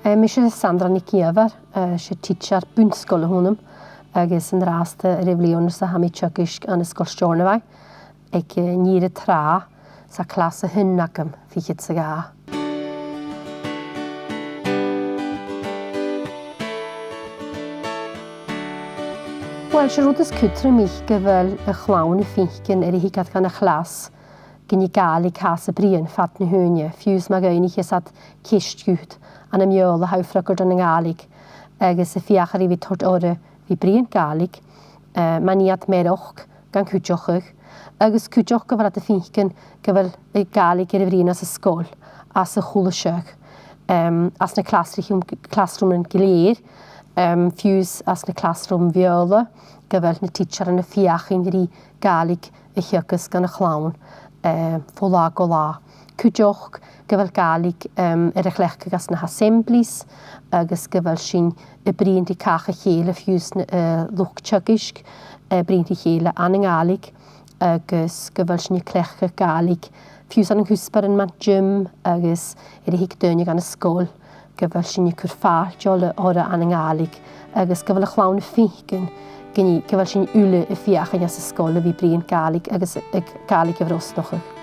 Mi sé Sandra Nikiavar, sé teacher bunscoile húnam agus an rásta rihbliúnar sa ha mí tuis an iscoil Stornavai ag níre trá sa clasa hunnacham fichiid sa gá. Wel, sé rúdas cutra mich go bhfuil a chlán i fincin ar hígad gan a chlas gyn i gael i cas y brian fat na hwnnw. Fiws mae gyn i chysad cystgwyd an y miol a hawfragwyd yn gaelig. Agus y fiach ar i fi tord ore fi brian gaelig. Mae niad meroch gan cwtiochig. Agus cwtioch gyfer at y fincyn gyfer y gaelig ar y brian as y sgol. As y chwl y siag. As na classroom yn gilyr. Fiws as na classroom viola. Gyfer na teacher yn y fiach yn gyda gaelig y chiacus gan y chlawn. Fola gola. Cwtioch gyfer gaelig yr echlech gas na assemblies agus gyfer sy'n y brin di cach y chel y ffiws lwch tygysg brin di chel an yng gaelig agus gyfer sy'n y clech y gaelig ffiws an yng hwsbar yn man gym agus yr hig dynig an y sgol gyfer sy'n y cwrffar jol ora an yng gaelig agus gyfer y chlawn y ffingyn gyfer sy'n ule y fiach yn ys ysgol y fi brin gaelig agus y gaelig gyfer osnochig.